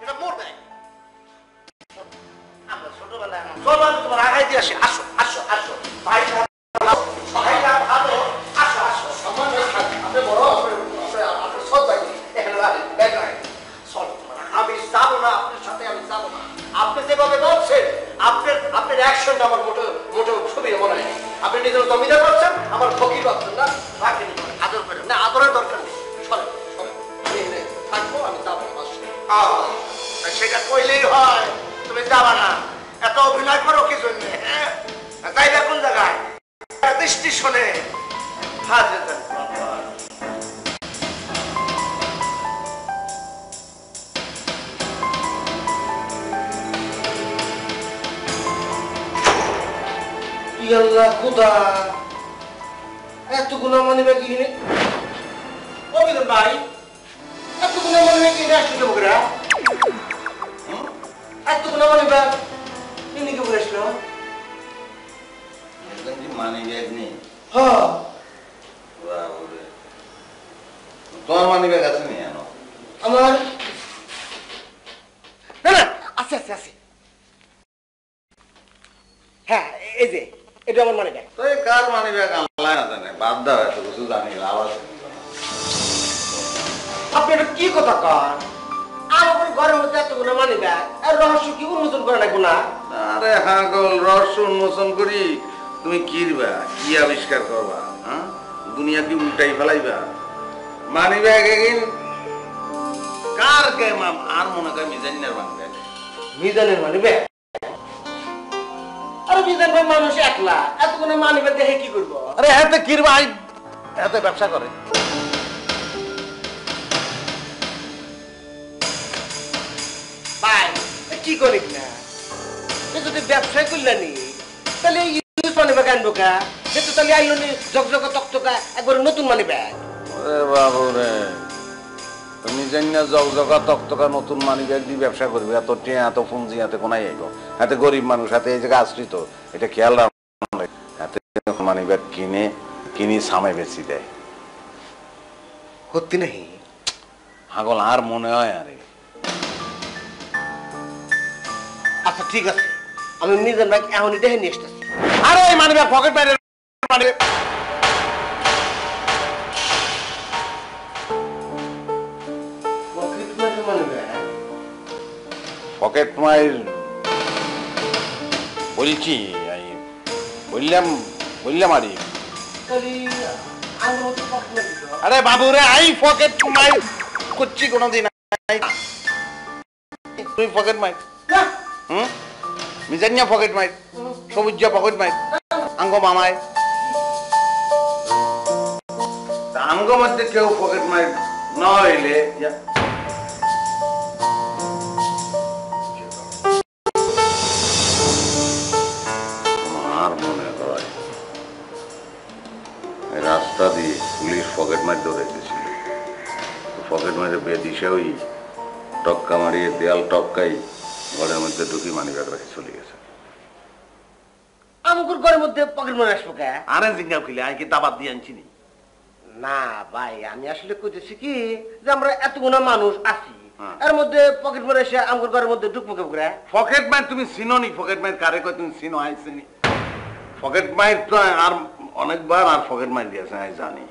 এটা মোর ব্যাগ। আমরা ছোটবেলায় চলো আমি তোমার আগাই দিয়ে আসি। আসো আসো আসো ভাই ভাইরা ভালো। আসো আসো সম্মান আপনি বড় আপনার সব ভাই এখানে ব্যাগ রাখেন। চলো তোমার আমি যাবো না আপনার সাথে, আমি যাবো না। আপনি যেভাবে বলছেন আপনার অ্যাকশনটা আমার মোটেও সুবিধা মনে হয়। আপনি নিজের জমিদার করছেন, আমার ফকির পাচ্ছেন না। রাখেন আদর করেন না, আদরের দরকার নেই। সরে সরে আমি এখানে থাকবো, আমি যাবো না। সেটা কইলেই হয়, তুমি যাবা না। এত অভিনয় করো কি জন্য? যাইবা কোন জায়গায়? স্টেশনে। এতগুলো মানে কিনে অভিনয় ভাই, এতগুলো মানে কিনে আসছিল বকরা, এতগুলো মানে ব্যাগ কিনে কে বলে আসলো? মানি ব্যাগ নেই? হ্যাঁ, তোমার মানি ব্যাগ আছে নি? আমার না না আছে আছে আছে। হ্যাঁ এই যে এটা আমার মানি ব্যাগ। তো এই কার মানি ব্যাগ আল্লাহ না জানে, বাদ দাও, এত কিছু জানি লাভ আছে। আপনি এটা কি কথা কন? আমার ঘরের মধ্যে এতগুলো মানি ব্যাগ, আর রহস্য কি উন্মোচন করে রাখবো না? আরে হ্যাঁ গো, রহস্য উন্মোচন করি তুমি কি দিবা, কি আবিষ্কার করবা? হ্যাঁ, দুনিয়া কি উল্টাই ফেলাইবা? মানি ব্যাগ এগিন কার গেম? আর মনে করে মিজানের মানি ব্যাগ। মিজানের মানি ব্যাগ? আরে মিজান ভাই মানুষ একলা, এতগুলো মানি ব্যাগ দেখে কি করবো? আরে হাতে কিরবা এত ব্যবসা করে। ভাই কি করিস না, যদি ব্যবসায় করলানি তাহলে ইউজ মানি ব্যাগ আনবো কা? সে তো তাহলে আইলো নি ঝকঝকা তকতকা একবার নতুন মানি ব্যাগ। ওরে বাবু রে, তুমি জানি জগজগা তকতকা নতুন মানি ব্যাগ দিয়ে ব্যবসা করবে? এত টিয়া এত পুঁজি হাতে কোনাই আইব? হাতে গরিব মানুষ, হাতে এই জায়গায় আশ্রিত, এটা খেয়াল রাখবে। হাতে মানি ব্যাগ কিনি সামে বেশি দেয়। সত্যি নাকি? হাগল আর মনে হয় আরে। আচ্ছা ঠিক আছে, আমি মিজান ভাই এখনই দেখে নিয়ে আসতেছি। আরে এই মানি ব্যাগ পকেট মাইরে মানি পকেট মাইর বলছি, বললাম আরে। আরে বাবু রে, আই পকেট মাইর করছি কোনোদিন? তুমি পকেট মাইর? মিজানিয়া পকেট মাইর, সবুজা পকেট মাইর, আঙ্গ মামায় আঙ্গ মধ্যে কেউ পকেট মাইর না হইলে আর মনে হয় রাস্তা দিয়ে পুলিশ পকেট মার দৌড়াইতেছিল। পকেট মারে বেদিশে ওই টক্কা মারিয়ে দেয়াল টক্কাই ঘরের মধ্যে ঢুকি মানি ব্যাগ রাখি চলে গেছে। আমগুর ঘরের মধ্যে পকেট মারে আসবো কে? আরে জিঙ্গা খুলে আমি কি দাবাত দিয়ে আনছি না ভাই, আমি আসলে কইতেছি কি যে আমরা এতগুলো মানুষ আছি, এর মধ্যে পকেট মারে এসে আমগুর ঘরের মধ্যে ঢুকবো কে করে? পকেট মার তুমি চিনো নি? পকেট মার কারে কয় তুমি চিনো? আই চিনি পকেট মার তো আর অনেকবার আর পকেট মার দিয়েছে আমি জানি।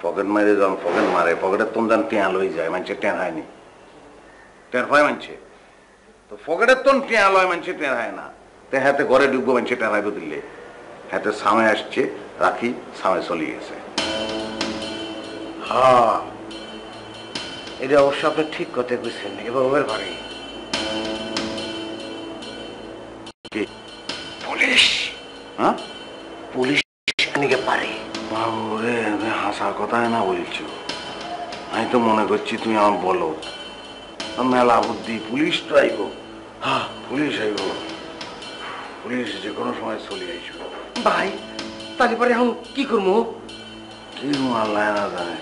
পকেট মারে যখন পকেট মারে পকেটের তোন যান টেয়া লই যায়, মানুষে টেন হয়নি, টের হয় মানছে তো পকেটের তোন টেয়া লয়, মানুষে টের হয় না। তো হাতে ঘরে ঢুকবো, মানুষে টের হাইব দিলে হাতে সামনে আসছে রাখি সামনে চলে গেছে। হ্যাঁ, এটা অবশ্য আপনি ঠিক কথা বুঝছেন। এবার ঘরে পুলিশ, হ্যাঁ পুলিশ নিকে পারে। বাবু রে, হাসার কথাই না বলছো। আমি তো মনে করছি তুমি আমার বলো মেলা বুদ্ধি, পুলিশ তো আইব। হ্যাঁ পুলিশ আইব, পুলিশ যে কোনো সময় চলে আইসব। ভাই তাহলে পরে এখন কি করবো? কি আল্লাহ না জানে।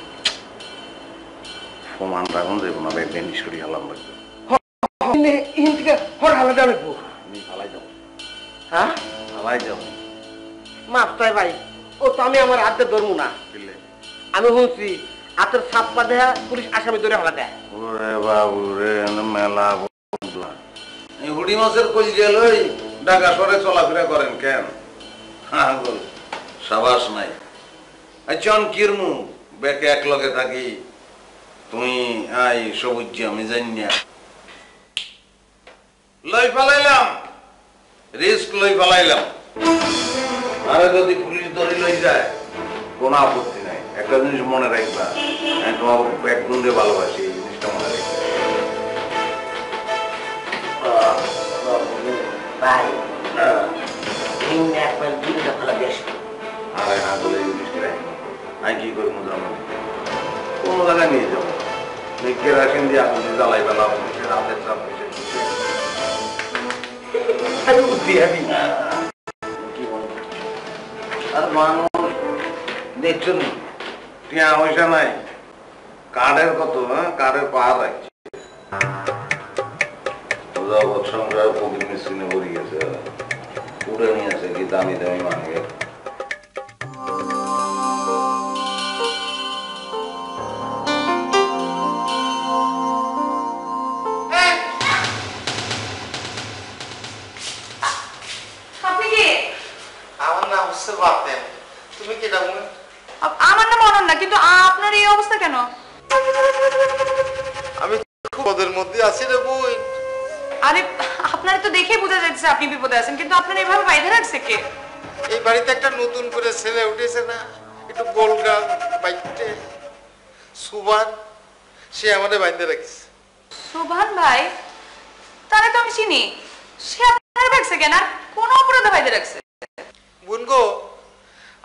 প্রমাণটা এখন যাইব না, ব্যান্ডিস করি হালাম লাগবে। আলাদা লাগবো। হালাই যাও। হ্যাঁ হালাই যাও। মাফ চাই ভাই, ও তো আমি আমার হাতে ধরবো না। আমি শুনছি হাতের ছাপ্পা দেয়া পুলিশ আসামি ধরে ফেলা দেয়। ওরে বাবু রে, মেলা বন্ধুরা। এই হুডি মাছের কলিজা লই ঢাকা শহরে চলাফেরা করেন কেন? পাগল, সাবাস নাই। আচ্ছা কিরমু বেকে এক লগে থাকি, তুমি আই সবুজ আমি জানি না। লই ফেলাইলাম, রিস্ক লই ফেলাইলাম। আরে যদি পুলিশ ধরে লই যায় কোনো আপত্তি নাই। একটা জিনিস মনে রাখবা, আমি তোমার এক গুণে ভালোবাসি, এই জিনিসটা মনে রাখবা। ভাই একবার দুটো ফেলা বেশ। আরে না বলে এই জিনিসটা রাখবো, আমি কি করবো জানো? কোনো জায়গায় নিয়ে যাবো, কেরাসিন দিয়ে আগুন দিয়ে জ্বালাই বেলা রাতের চাপ কি বলবো? আর মানুষ দেখছো নি টিয়া পয়সা নাই, কার্ডের কত, হ্যাঁ কার্ডের পাওয়া রাখছে। সংগ্রহ পকেট মেশিনে ভরে গেছে, উঠে নিয়ে আসে কি দামি দামি মানে। আমার নাম হচ্ছে বাতেন। তুমি কি ডাকো? আমার নাম অনন্যা, না কিন্তু আপনার এই অবস্থা কেন? আমি বিপদের মধ্যে আছি রে বই। আরে আপনার তো দেখেই বোঝা যাচ্ছে আপনি বিপদে আছেন, কিন্তু আপনার এইভাবে বাইরে রাখছে কে? এই বাড়িতে একটা নতুন করে ছেলে উঠেছে না, একটু গোলগাল বাইকটে, সুবান, সে আমাদের বাইন্দে রাখছে। সুভান ভাই? তাহলে তো আমি চিনি। সে আপনার রাখছে কেন? আর কোন অপরাধে বাইরে রাখছে? বোন গো,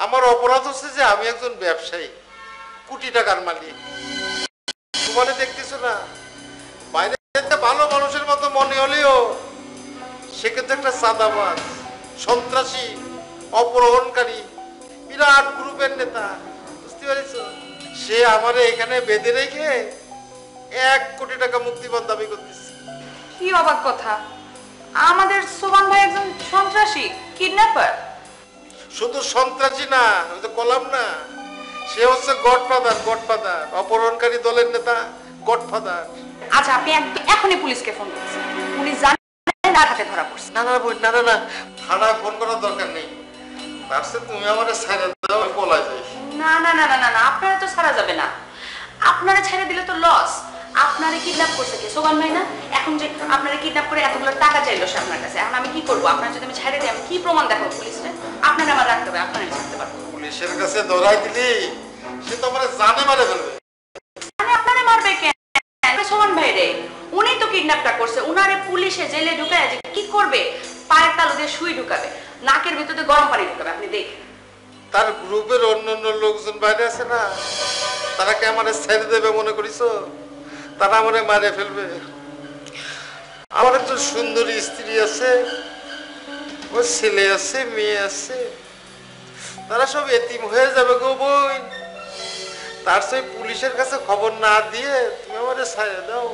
আমার অপরাধ হচ্ছে যে আমি একজন ব্যবসায়ী, কোটি টাকার মালিক। তোমারে দেখতেছো না, বাইরে ভালো মানুষের মতো মনে হলেও সে কিন্তু একটা চাঁদাবাজ, সন্ত্রাসী, অপহরণকারী, বিরাট গ্রুপের নেতা। বুঝতে পারিস? সে আমারে এখানে বেঁধে রেখে 1 কোটি টাকা মুক্তিপণ দাবি করতেছে। কি অবাক কথা! আমাদের সুভান ভাই একজন সন্ত্রাসী, কিডন্যাপার। শুধু সন্ত্রাসী না, আমি তো কলাম না, সে হচ্ছে গডফাদার, গডফাদার, অপহরণকারী দলের নেতা, গডফাদার। আচ্ছা, আপনি এখনই পুলিশকে ফোন করছেন। পুলিশ জানেন আর হাতে ধরা পড়ছে। না না বই, না না না, থানায় ফোন করার দরকার নেই। তার সাথে তুমি আমারে ছেড়ে দাও, আমি পলাই যাই। না না না না না না, আপনারা তো ছাড়া যাবে না। আপনারা ছেড়ে দিলে তো লস। আপনারা কিডন্যাপ করছে কে? সোগান ভাই না? এখন যে আপনারা কিডন্যাপ করে এতগুলো টাকা চাইলো সে আপনার কাছে, এখন আমি কি করবো? আপনার যদি আমি ছেড়ে দিই, আমি কি প্রমাণ দেখাবো পুলিশে? আপনারা আমার রাখতে হবে, আপনারা ছাড়তে পারবো। পুলিশের কাছে ধরাই দিলি সে তো আমার জানে মারে ফেলবে। মানে আপনারা মারবে কেন? সোগান ভাই রে, উনি তো কিডন্যাপটা করছে। উনারে পুলিশে জেলে ঢুকায় যে কি করবে? পায়ের তালু দিয়ে সুই ঢুকাবে, নাকের ভিতরে গরম পানি ঢুকাবে। আপনি দেখেন। তার গ্রুপের অন্যান্য লোকজন বাইরে আছে না, তারা কি আমারে ছেড়ে দেবে মনে করিস? তারা আমারে মারে ফেলবে। আমার একজন সুন্দরী স্ত্রী আছে, ওর ছেলে আছে, মেয়ে আছে, তারা সব এতিম হয়ে যাবে গো বোন। তার সেই পুলিশের কাছে খবর না দিয়ে তুমি আমারে ছেড়ে দাও,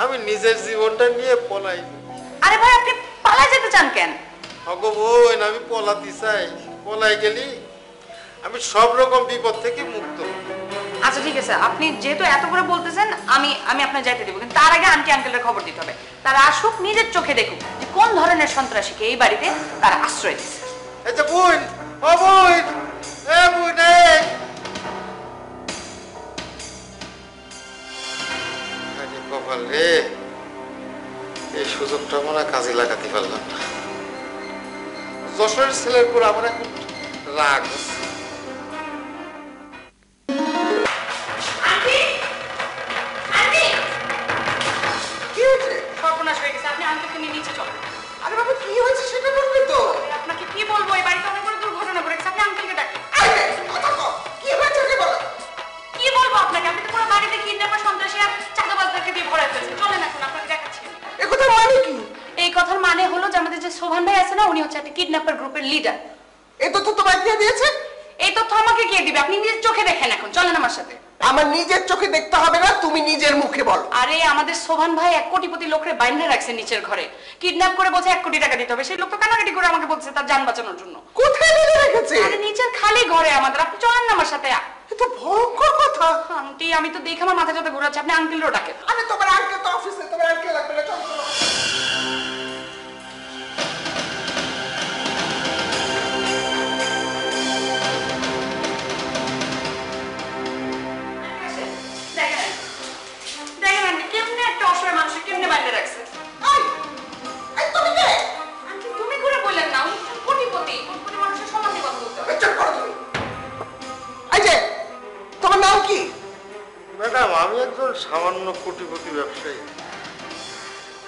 আমি নিজের জীবনটা নিয়ে পলাই। আরে ভাই, আপনি পালা যেতে চান কেন? গো বোন, আমি পলাতে চাই। পলাই গেলি আমি সব রকম বিপদ থেকে মুক্ত। আচ্ছা ঠিক আছে, আপনি যেহেতু এত করে বলতেছেন, আমি আমি আপনার যাইতে দেবো, কিন্তু তার আগে আন্টি আঙ্কেলের খবর দিতে হবে। তারা আসুক, নিজের চোখে দেখুক যে কোন ধরনের সন্ত্রাসীকে এই বাড়িতে তারা আশ্রয় দিচ্ছে। এই যে বোন, ও বোন, এ বোন, আরে কপাল রে, এই সুযোগটা আমরা কাজে লাগাতে পারলাম না। যশোরের ছেলের উপর আমার এখন রাগ আছে। সর্বনাশ হয়ে গেছে, আপনি আঙ্কেলকে নিয়ে নিচে চলেন। আরে বাবা, কি হয়েছে সেটা বলবি তো? আপনাকে কি বলবো, এই বাড়িতে অনেক বড় দুর্ঘটনা ঘটে গেছে। আপনি আঙ্কেলকে ডাকেন। কি হয়েছে বলো? কি বলবো আপনাকে? আপনি তো পুরো বাড়িতে কিডন্যাপার, সন্ত্রাসী আর চাঁদাবাজদেরকে দিয়ে ভরে ফেলছেন। চলেন এখন, আপনাকে দেখাচ্ছি। এই কথার মানে কি? এই কথার মানে হলো যে আমাদের যে সোভান ভাই আছে না, উনি হচ্ছে একটা কিডন্যাপার গ্রুপের লিডার। এই তথ্য তোমায় কে দিয়েছে? এই তথ্য আমাকে কে দিবে? আপনি নিজের চোখে দেখেন। এখন চলেন আমার সাথে। আমার নিজের চোখে দেখতে হবে না, তুমি নিজের মুখে বলো। আরে আমাদের সোভান ভাই 1 কোটিপতি লোকরে বাইন্ধে রাখছে নিচের ঘরে, কিডন্যাপ করে বলছে 1 কোটি টাকা দিতে হবে। সেই লোক তো কানাকাটি করে আমাকে বলছে তার জান বাঁচানোর জন্য। কোথায় বেঁধে রেখেছে? আরে নিচের খালি ঘরে আমাদের। আপনি চলেন না আমার সাথে। এটা ভয়ঙ্কর কথা। আন্টি আমি তো দেখে আমার মাথা টাথা ঘোরাচ্ছে, আপনি আঙ্কেলও ডাকেন। আরে তোমার আঙ্কেল তো অফিসে, তোমার আঙ্কেল লাগবে না, চলো চলো। দেখেন আন্টি কেমনে একটা অসহায় মানুষের কেমনে বাইরে রাখছে। তুমি কে? আন্টি তুমি করে বললেন না, উনি কোটিপতি, কোটিপতি মানুষের সম্মান দিয়ে কথা বলতে হবে। চুপ করো তুমি। এই যে তোমার নাম কি? ম্যাডাম আমি একজন সামান্য কোটিপতি ব্যবসায়ী।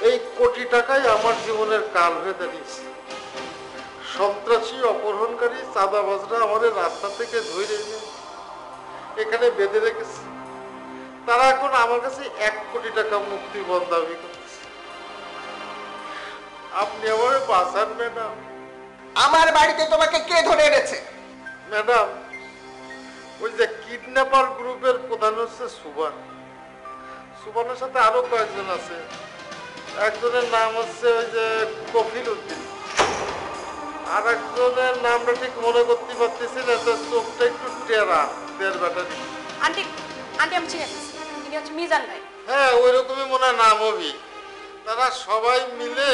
এই কোটি টাকাই আমার জীবনের কাল হয়ে দাঁড়িয়েছে। সন্ত্রাসী, অপহরণকারী, চাঁদাবাজরা আমাদের রাস্তা থেকে ধরে এনে এখানে বেঁধে রেখেছে। তারা এখন আমার কাছে 1 কোটি টাকা মুক্তির বন্ধ দাবি করতেছে। আপনি আমার বাঁচান ম্যাডাম। আমার বাড়িতে তোমাকে কে ধরে এনেছে? ম্যাডাম ওই যে কিডন্যাপার গ্রুপের প্রধান হচ্ছে সুবান। সুবানের সাথে আরো কয়েকজন আছে। একজনের নাম হচ্ছে ওই যে কফিল উদ্দিন, আর একজনের নামটা ঠিক মনে করতে পারতেছি না, তার চোখটা একটু টেরা, দেড় ব্যাটারি। আন্টি আন্টি আমি চিনি ইনি হচ্ছে মিজান ভাই। হ্যাঁ ওই রকমই মনে হয় নাম হবে। তারা সবাই মিলে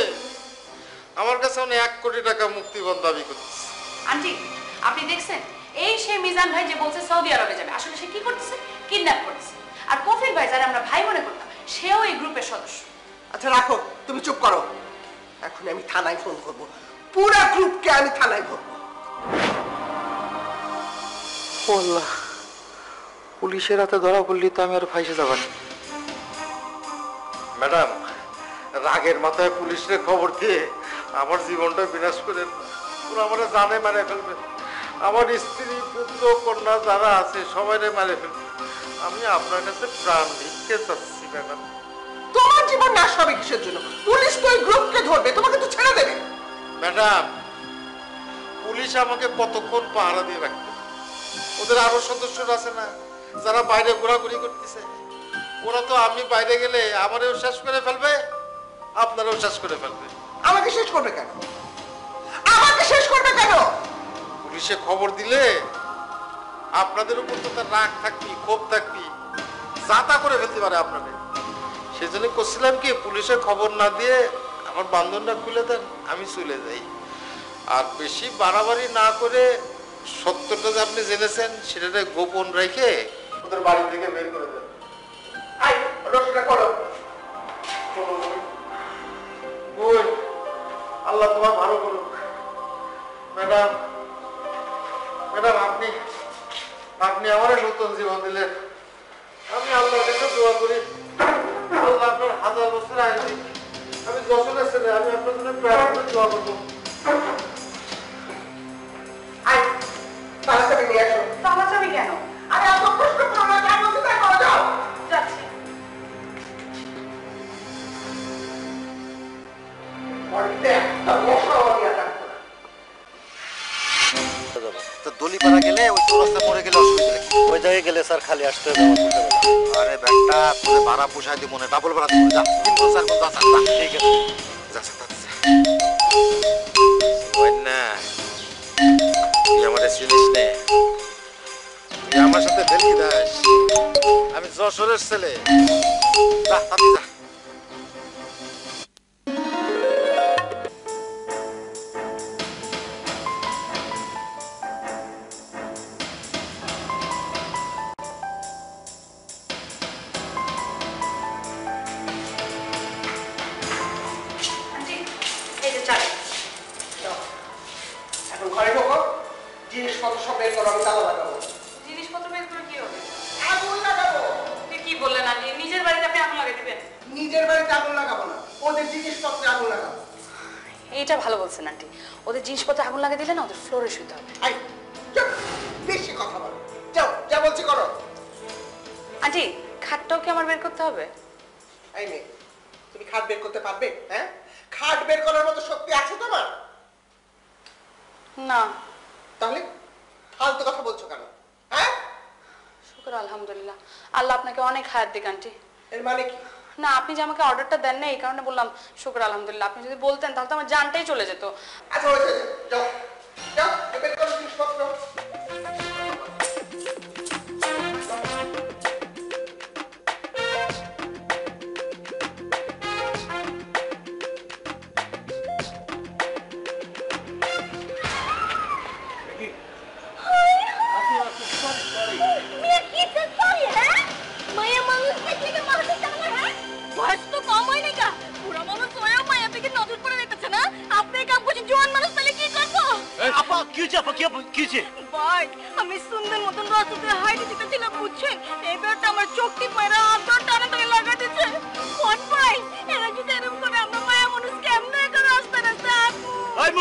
আমার কাছে 1 কোটি টাকা মুক্তিপণ দাবি করতেছে। আন্টি আপনি দেখছেন এই সেই মিজান ভাই যে বলছে সৌদি আরবে যাবে, আসলে সে কি করতেছে? কিডন্যাপ করতেছে। আর কফিল ভাই যারা আমরা ভাই মনে করতাম সেও এই গ্রুপের সদস্য। আচ্ছা রাখো, তুমি চুপ করো। এখন আমি থানায় ফোন করব, পুরো গ্রুপকে আমি থানায় ধরবো। আল্লাহ, পুলিশের হাতে ধরা পড়লি তো আমি আর ফাইসে যাব না। ম্যাডাম রাগের মাথায় পুলিশের খবর দিয়ে আমার জীবনটা বিনাশ করেন। ওরা আমার জানে মারে ফেলবে। আমার স্ত্রী, পুত্র, কন্যা যারা আছে সবাইরে মারে ফেলবে। আমি আপনার কাছে প্রাণ ভিক্ষে চাচ্ছি ম্যাডাম। তোমার জীবন নাশ হবে কিসের জন্য? পুলিশ তো ওই গ্রুপকে ধরবে, তোমাকে তো ছেড়ে দেবে। ম্যাডাম পুলিশ আমাকে কতক্ষণ পাহারা দিয়ে রাখবে? ওদের আরো সদস্যরা আছে না যারা বাইরে ঘোরাঘুরি করতেছে। ওরা তো আমি বাইরে গেলে আমারও শেষ করে ফেলবে, আপনারও শেষ করে ফেলবে। আমাকে শেষ করবে কেন? আমাকে শেষ করবে কেন? পুলিশে খবর দিলে আপনাদের উপর তো তার রাগ থাকবি, ক্ষোভ থাকবি, যাতা করে ফেলতে পারে আপনাদের। সেজন্য করছিলাম কি, পুলিশে খবর না দিয়ে আমার বান্ধনটা খুলে দেন, আমি চলে যাই। আর বেশি বাড়াবাড়ি না করে সত্যটা যে আপনি জেনেছেন সেটা গোপন রেখে ওদের বাড়ি থেকে বের করে দেন। আই রসটা করো। বোন, আল্লাহ তোমার ভালো করুক। ম্যাডাম ম্যাডাম আপনি আপনি আমার নতুন জীবন দিলেন। আমি আল্লাহর কাছে দোয়া করি আল্লাহ আপনার 1000 বছর আয়ু দিক। আমি যশোরের ছেলে, আমি আপনার জন্য প্রার্থনা করে দোয়া করবো। আই তাহলে তুমি নিয়ে আসো। তাহলে যাবি কেন? আরে এত প্রশ্ন করো না, যা বলতে তাই করো, যাও। যাচ্ছি। বাড়িতে একটা মশাও আমি আর রাখবো না। তো দলিপাড়া গেলে ওই চৌরাস্তা পরে গেলে অসুবিধা কি? ওই জায়গায় গেলে স্যার খালি আসতে হবে আমার বুঝতে পারলাম। আরে ব্যাগটা তোরে ভাড়া পোষায় দিব মনে, ডাবল ভাড়া দিব, যা 3 বছর 4 বছর যা। ঠিক আছে যা যা যা। ওই না তুই আমারে চিনিস নে, তুই আমার সাথে বেলকি দাস। আমি যশোরের ছেলে, যা তাতে যা। আন্টি এই যে চাবি। যাও। এখন ঘরে ঢোকো, জিনিসপত্র সব বের করো, আমি তালা লাগাবো। জিনিসপত্র বের করে কি হবে? আগুন লাগাবো। আপনি কি বললেন আন্টি? নিজের বাড়িতে আপনি আগুন লাগিয়ে দিবেন? নিজের বাড়িতে আগুন লাগাবো না, ওদের জিনিসপত্রে আগুন লাগাবো। এইটা ভালো বলছেন আন্টি। ওদের জিনিসপত্রে আগুন লাগিয়ে দিলে না ওদের ফ্লোরে শুতে হবে। আই চুপ, বেশি কথা বলো। যাও, যা বলছি করো। আন্টি খাটটাও কি আমার বের করতে হবে? এই মেয়ে, তুমি খাট বের করতে পারবে? হ্যাঁ, খাট বের করার মতো শক্তি আছে তোমার? না। তাহলে ফালতু কথা বলছো কেন? হ্যাঁ, শুকর আলহামদুলিল্লাহ, আল্লাহ আপনাকে অনেক হায়াত দিক আন্টি। এর মানে কি? না আপনি যে আমাকে অর্ডারটা দেন না এই কারণে বললাম শুকর আলহামদুলিল্লাহ। আপনি যদি বলতেন তাহলে তো আমার জানটাই চলে যেত। আচ্ছা হয়েছে, যাও যাও, বের করো জিনিসপত্র। কি হয়েছে আপা, কি হয়েছে? ভাই আমি সুন্দর মতন রাস্তাতে হাইটে যেতেছিলাম বুঝছেন, এবারটা আমার চোখটি পায়রা আদর টানাটানি লাগা দিচ্ছে। কোন ভাই এরা যদি এরকম করে আমরা মায়া মানুষ কেমনে একা রাস্তা রাস্তা আপু। এই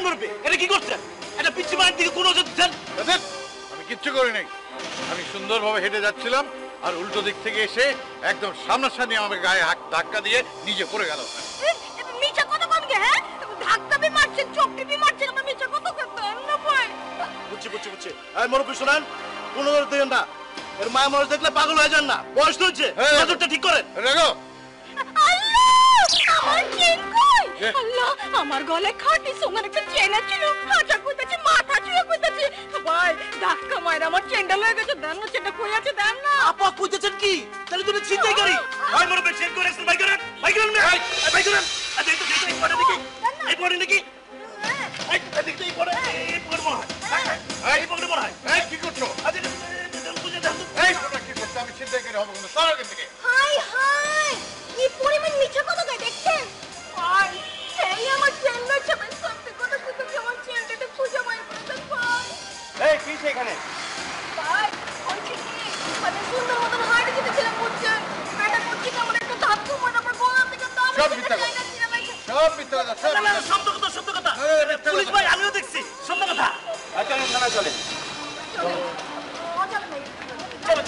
মুরব্বি এটা কি করছেন? এটা পিচ্ছি মায়ের দিকে কোন নজর দিচ্ছেন? আমি কিচ্ছু করি নাই, আমি সুন্দরভাবে হেঁটে যাচ্ছিলাম আর উল্টো দিক থেকে এসে একদম সামনাসামনি আমার গায়ে ধাক্কা দিয়ে নিজে পড়ে গেল। মিছা কথা বল গে, হ্যাঁ ধাক্কা বি মারছেন চোখ টিপি মারছেন, আমরা মিছা কথা করতেন না ভাই। বুঝছি। এই মুরব্বি শোনেন, কোন নজর দেন না, এর মায়া মানুষ দেখলে পাগল হয়ে যান না, বয়স হচ্ছে, নজরটা ঠিক করেন। আল্লাহ আমার চেন কই, আল্লাহ আমার গলায় খাঁটি সোনার একটা চেন ছিল, হাঁটা কইতাছে মাথা ছুঁয়ে কইতাছে ভাই ধাক্কা মাইরা আমার চেনটা লয়ে গেছে, দেন না চেনটা কই আছে দেন না। আপা কইতেছেন কি? তাহলে তুমি চিন্তাই করি। ভাই মুরব্বি চেন করে ভাই করেন না, ভাই করেন। আচ্ছা এই তো দেখি পড়ে দেখি, এই পড়ে নাকি? এই দেখি এই পড়ে মনে হয়, এই পড়ে মনে হয়। এই কি করছো? আচ্ছা বুঝে দাও। এই তোমরা কি করছো? আমি চিন্তা করে হবে কিন্তু সরো থেকে। হাই হাই কি পরিমাণ মিছা কথা কয় দেখছেন ভাই, এই আমার চেন না চাপে সত্যি কথা কইতাছে, আমার চেনটা খুঁজে বাইর করতেন ভাই। এই কি সেখানে? ভাই হইছে কি মানে সুন্দর মতন হাইটে যেতেছিলাম বুঝছেন, পেটা করছি না আমার একটা ধাক্কা মারা আমার গলা থেকে দাম সব মিথ্যা কথা। সব মিথ্যা কথা, সব না, মিথ্যা কথা। সত্য কথা। পুলিশ ভাই আমিও দেখছি, সত্য কথা। আচ্ছা থানা চলে। মজা নেই চলো।